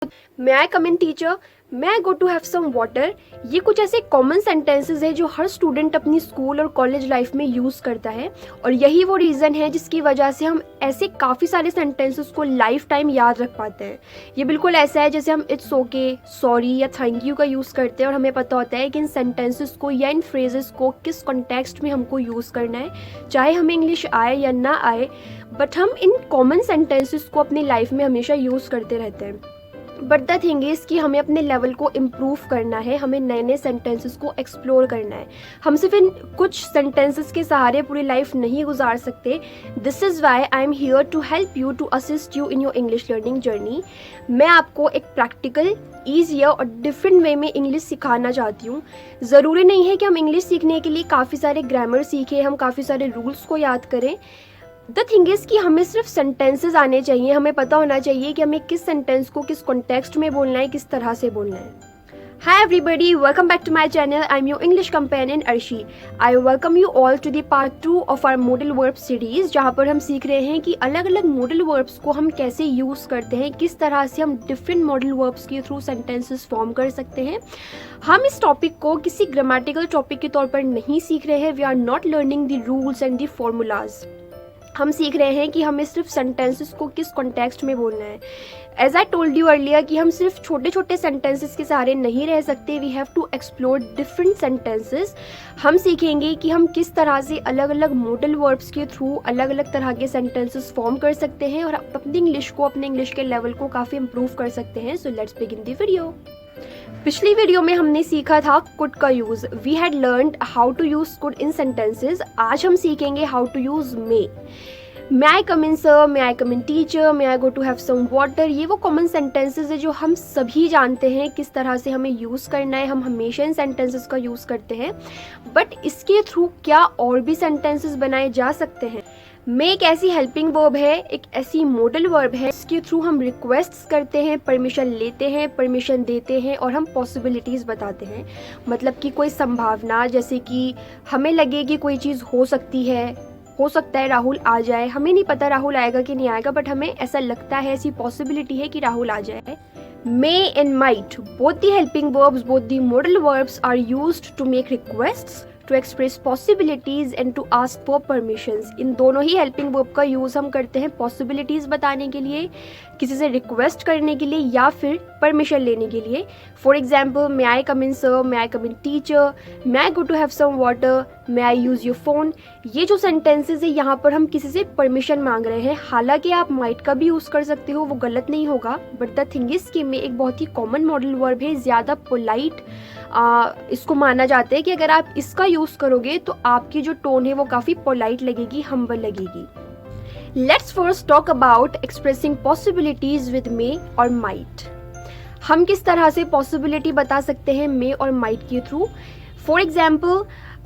May I come in teacher, may I go to have some water. ये कुछ ऐसे common sentences है जो हर स्टूडेंट अपनी स्कूल और कॉलेज लाइफ में यूज़ करता है, और यही वो रीज़न है जिसकी वजह से हम ऐसे काफ़ी सारे सेंटेंसेस को लाइफ टाइम याद रख पाते हैं। ये बिल्कुल ऐसा है जैसे हम इट्स ओके, सॉरी या थैंक यू का यूज़ करते हैं और हमें पता होता है कि इन सेंटेंसेस को या इन फ्रेजेस को किस कॉन्टेक्स्ट में हमको यूज़ करना है, चाहे हमें इंग्लिश आए या ना आए, बट हम इन कॉमन सेंटेंसेस को अपनी लाइफ में हमेशा यूज़ करते रहते हैं। बट द थिंग इज़ कि हमें अपने लेवल को इम्प्रूव करना है, हमें नए नए सेंटेंसेस को एक्सप्लोर करना है। हम सिर्फ इन कुछ सेंटेंसेस के सहारे पूरी लाइफ नहीं गुजार सकते। This is why I am here to help you, to assist you in your English learning journey. मैं आपको एक प्रैक्टिकल, ईजियर और डिफरेंट वे में इंग्लिश सिखाना चाहती हूँ। ज़रूरी नहीं है कि हम इंग्लिश सीखने के लिए काफ़ी सारे ग्रामर सीखें, हम काफ़ी सारे रूल्स को याद करें। द थिंग इज़ कि हमें सिर्फ सेंटेंसेस आने चाहिए, हमें पता होना चाहिए कि हमें किस सेंटेंस को किस कॉन्टेक्स्ट में बोलना है, किस तरह से बोलना है। Hi everybody, welcome back to my channel. I'm your English companion Arshi. I welcome you all to the part 2 of our modal verb series, जहाँ पर हम सीख रहे हैं कि अलग अलग modal verbs को हम कैसे यूज़ करते हैं, किस तरह से हम different modal verbs के थ्रू sentences फॉर्म कर सकते हैं। हम इस टॉपिक को किसी ग्रामेटिकल टॉपिक के तौर पर नहीं सीख रहे हैं। We are not learning the rules and the formulas. हम सीख रहे हैं कि हमें सिर्फ सेंटेंसेस को किस कॉन्टेक्स्ट में बोलना है। As I told you earlier कि हम सिर्फ छोटे छोटे सेंटेंसेस के सहारे नहीं रह सकते। We have to explore different sentences. हम सीखेंगे कि हम किस तरह से अलग अलग मॉडल वर्ब्स के थ्रू अलग अलग तरह के सेंटेंसेस फॉर्म कर सकते हैं और अपनी इंग्लिश को, अपने इंग्लिश के लेवल को काफ़ी इम्प्रूव कर सकते हैं। So let's begin the video. पिछली वीडियो में हमने सीखा था कुड का use. We had learned how to use could in sentences. आज हम सीखेंगे how to use may I come in sir, may I come in teacher, may I go to have some water. ये वो common sentences है जो हम सभी जानते हैं किस तरह से हमें यूज़ करना है। हम हमेशा इन सेंटेंसेस का यूज़ करते हैं, बट इसके थ्रू क्या और भी सेंटेंसेस बनाए जा सकते हैं। मे एक ऐसी हेल्पिंग वर्ब है, एक ऐसी मॉडल वर्ब है जिसके थ्रू हम रिक्वेस्ट्स करते हैं, परमिशन लेते हैं, परमिशन देते हैं और हम पॉसिबिलिटीज़ बताते हैं। मतलब कि कोई संभावना, जैसे कि हमें लगे कि कोई चीज़ हो सकती है, हो सकता है राहुल आ जाए। हमें नहीं पता राहुल आएगा कि नहीं आएगा, बट हमें ऐसा लगता है, ऐसी पॉसिबिलिटी है कि राहुल आ जाए। May and might, both the helping verbs, both the modal verbs are used to make requests, to express possibilities and to ask for permissions. इन दोनों ही हेल्पिंग वर्ब का यूज़ हम करते हैं पॉसिबिलिटीज़ बताने के लिए, किसी से रिक्वेस्ट करने के लिए या फिर परमिशन लेने के लिए। For example, may I come in sir, may I come in teacher, may I go to have some water, may I use your phone. ये जो सेंटेंसेज है यहाँ पर हम किसी से परमिशन मांग रहे हैं। हालांकि आप माइट का भी यूज़ कर सकते हो, वो गलत नहीं होगा, बट द थिंग इज कि मे एक बहुत ही कॉमन मॉडल वर्ब है, ज़्यादा पोलाइट इसको माना जाता है कि अगर आप इसका यूज़ करोगे तो आपकी जो टोन है वो काफ़ी पोलाइट लगेगी, हम्बल लगेगी। Let's first talk about expressing possibilities with may और माइट। हम किस तरह से पॉसिबिलिटी बता सकते हैं मे और माइट के थ्रू। फॉर एग्जाम्पल,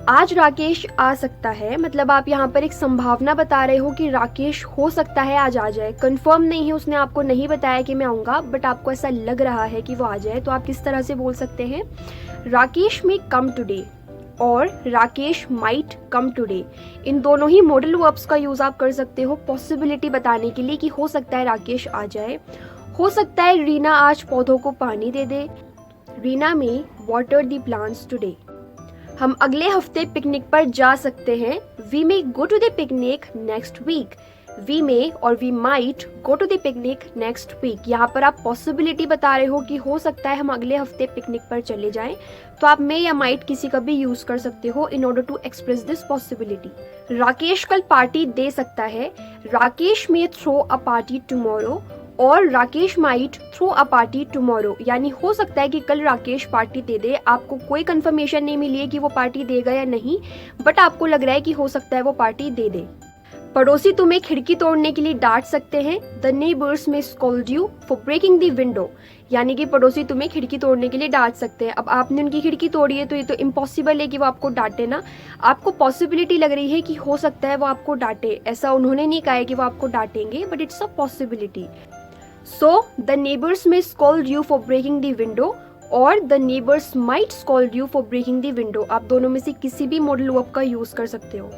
आज राकेश आ सकता है, मतलब आप यहाँ पर एक संभावना बता रहे हो कि राकेश हो सकता है आज आ जाए। कंफर्म नहीं है, उसने आपको नहीं बताया कि मैं आऊँगा, बट आपको ऐसा लग रहा है कि वो आ जाए। तो आप किस तरह से बोल सकते हैं, राकेश मे कम टुडे और राकेश माइट कम टुडे। इन दोनों ही मॉडल वर्ब्स का यूज़ आप कर सकते हो पॉसिबिलिटी बताने के लिए कि हो सकता है राकेश आ जाए। हो सकता है रीना आज पौधों को पानी दे दे, Reena may water the plants today. हम अगले हफ्ते पिकनिक पर जा सकते हैं, we may go to the picnic next week. We may और we might go to the picnic next week. यहाँ पर आप पॉसिबिलिटी बता रहे हो कि हो सकता है हम अगले हफ्ते पिकनिक पर चले जाएं, तो आप मे या माइट किसी का भी यूज कर सकते हो in order to express this possibility. Rakesh कल पार्टी दे सकता है, Rakesh may throw a party tomorrow और Rakesh might throw a party tomorrow. यानी हो सकता है कि कल राकेश पार्टी दे दे। आपको कोई कंफर्मेशन नहीं मिली है कि वो पार्टी देगा या नहीं, बट आपको लग रहा है कि हो सकता है वो पार्टी दे दे। पड़ोसी तुम्हें खिड़की तोड़ने के लिए डांट सकते हैं, the neighbours may scold you for breaking the window. यानी कि पड़ोसी तुम्हें खिड़की तोड़ने के लिए डांट सकते हैं। अब आपने उनकी खिड़की तोड़ी है तो ये तो इम्पॉसिबल है कि वो आपको डांटे ना। आपको पॉसिबिलिटी लग रही है कि हो सकता है वो आपको डांटे। ऐसा उन्होंने नहीं कहा है कि वो आपको डांटेंगे, but it's a possibility. So the neighbours may scold you for breaking the window और the neighbours might scold you for breaking the window. आप दोनों में से किसी भी मॉडल वर्ब का यूज कर सकते हो।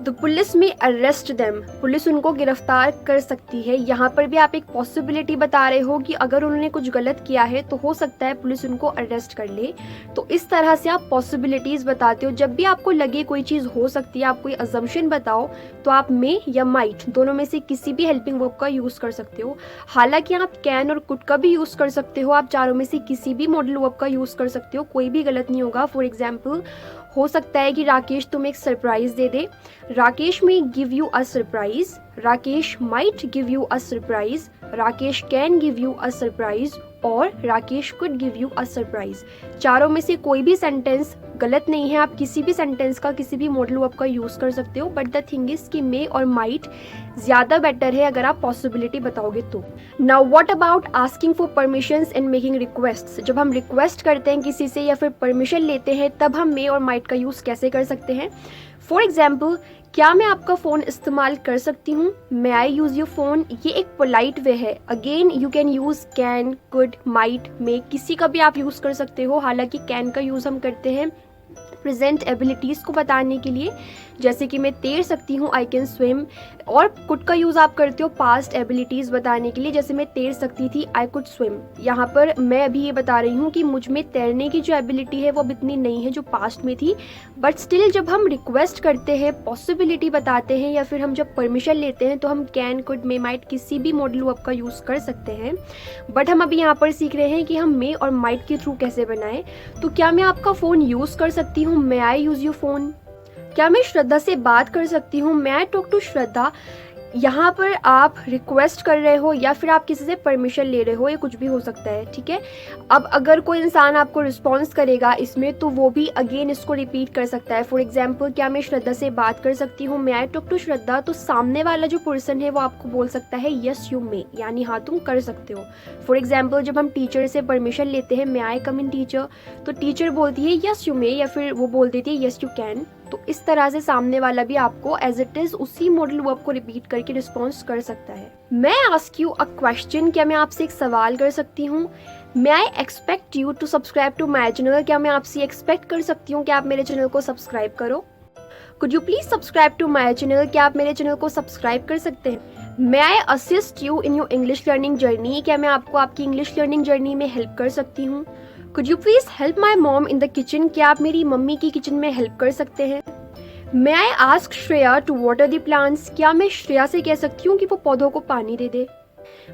द पुलिस में अरेस्ट देम, पुलिस उनको गिरफ्तार कर सकती है। यहाँ पर भी आप एक पॉसिबिलिटी बता रहे हो कि अगर उन्होंने कुछ गलत किया है तो हो सकता है पुलिस उनको अरेस्ट कर ले। तो इस तरह से आप पॉसिबिलिटीज़ बताते हो। जब भी आपको लगे कोई चीज़ हो सकती है, आप कोई अजम्पशन बताओ, तो आप मे या माइट दोनों में से किसी भी हेल्पिंग वर्ब का यूज़ कर सकते हो। हालांकि आप कैन और कुड का भी यूज़ कर सकते हो। आप चारों में से किसी भी मॉडल वर्ब का यूज़ कर सकते हो, कोई भी गलत नहीं होगा। फॉर एग्जाम्पल, हो सकता है कि राकेश तुम्हें एक सरप्राइज दे दे। Rakesh may give you a surprise, Rakesh might give you a surprise, Rakesh can give you a surprise और Rakesh could give you a surprise. चारों में से कोई भी सेंटेंस गलत नहीं है। आप किसी भी सेंटेंस का किसी भी मॉडल वर्ब का यूज़ कर सकते हो, बट द थिंग इज कि मे और माइट ज़्यादा बेटर है अगर आप पॉसिबिलिटी बताओगे तो। Now what about asking for permissions and making requests. जब हम रिक्वेस्ट करते हैं किसी से या फिर परमिशन लेते हैं, तब हम मे और माइट का यूज़ कैसे कर सकते हैं। फॉर एग्जाम्पल, क्या मैं आपका फ़ोन इस्तेमाल कर सकती हूँ, may I use your phone. ये एक पोलाइट वे है। Again you can use can, could, might, may, किसी का भी आप यूज़ कर सकते हो। हालांकि कैन का यूज़ हम करते हैं प्रेजेंट एबिलिटीज़ को बताने के लिए, जैसे कि मैं तैर सकती हूँ, आई कैन स्विम। और कुड का यूज़ आप करते हो पास्ट एबिलिटीज़ बताने के लिए, जैसे मैं तैर सकती थी, आई कुड स्विम। यहाँ पर मैं अभी ये बता रही हूँ कि मुझ में तैरने की जो एबिलिटी है वो अब इतनी नहीं है जो पास्ट में थी। बट स्टिल जब हम रिक्वेस्ट करते हैं, पॉसिबिलिटी बताते हैं या फिर हम जब परमिशन लेते हैं, तो हम कैन, कुड, मे, माइट किसी भी मॉडल वर्ब का यूज़ कर सकते हैं। बट हम अभी यहाँ पर सीख रहे हैं कि हम मे और माइट के थ्रू कैसे बनाएं। तो क्या मैं आपका फ़ोन यूज़ कर सकती हूँ, may I use your phone. क्या मैं श्रद्धा से बात कर सकती हूँ, मे आई टॉक टू श्रद्धा। यहाँ पर आप रिक्वेस्ट कर रहे हो या फिर आप किसी से परमिशन ले रहे हो, ये कुछ भी हो सकता है, ठीक है। अब अगर कोई इंसान आपको रिस्पॉन्स करेगा इसमें, तो वो भी अगेन इसको रिपीट कर सकता है। फॉर एग्जाम्पल, क्या मैं श्रद्धा से बात कर सकती हूँ, मे आई टॉक टू श्रद्धा। तो सामने वाला जो पर्सन है वो आपको बोल सकता है यस यू मे, यानी हाँ तुम कर सकते हो। फॉर एग्जाम्पल, जब हम टीचर से परमिशन लेते हैं, may I come in teacher, तो टीचर बोलती है यस यू मे या फिर वो बोल देती है यस यू कैन। तो इस तरह से सामने वाला भी आपको एज इट इज उसी मॉडल वर्ब को रिपीट करके रिस्पॉन्स कर सकता है। मैं आस्क यू अ क्वेश्चन, क्या मैं आपसे एक सवाल कर सकती हूँ। May I expect you to subscribe to my channel, क्या मैं आपसे एक्सपेक्ट कर सकती हूँ कि आप मेरे चैनल को सब्सक्राइब करो। Could you please subscribe to my channel, क्या आप मेरे चैनल को सब्सक्राइब कर सकते हैं। May I assist you in your English learning journey, क्या मैं आपको आपकी इंग्लिश लर्निंग जर्नी में हेल्प कर सकती हूँ। Could you please help my mom in the kitchen, क्या आप मेरी मम्मी की किचन में हेल्प कर सकते हैं। May I ask Shreya to water the plants, क्या मैं श्रेया से कह सकती हूँ कि वो पौधों को पानी दे दे।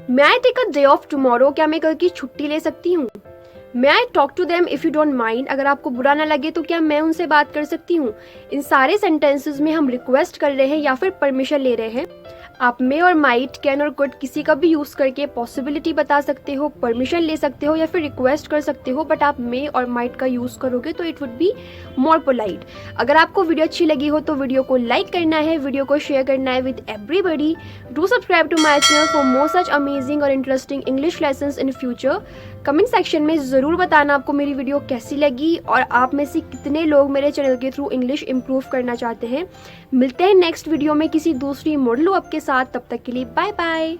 May I take a day off tomorrow, क्या मैं कल की छुट्टी ले सकती हूँ। May I talk to them if you don't mind, अगर आपको बुरा ना लगे तो क्या मैं उनसे बात कर सकती हूँ। इन सारे सेंटेंसेस में हम रिक्वेस्ट कर रहे हैं या फिर परमिशन ले रहे हैं। आप मे और माइट, कैन और कुड किसी का भी यूज़ करके पॉसिबिलिटी बता सकते हो, परमिशन ले सकते हो या फिर रिक्वेस्ट कर सकते हो। बट आप मे और माइट का यूज़ करोगे तो it would be more polite. अगर आपको वीडियो अच्छी लगी हो तो वीडियो को लाइक करना है, वीडियो को शेयर करना है with everybody. Do subscribe to my channel for more such amazing और interesting English lessons in future. Comment section में ज़रूर बताना आपको मेरी वीडियो कैसी लगी और आप में से कितने लोग मेरे चैनल के थ्रू इंग्लिश इम्प्रूव करना चाहते हैं। मिलते हैं नेक्स्ट वीडियो में किसी दूसरी मॉडल वर्ब के साथ, तब तक के लिए बाय बाय।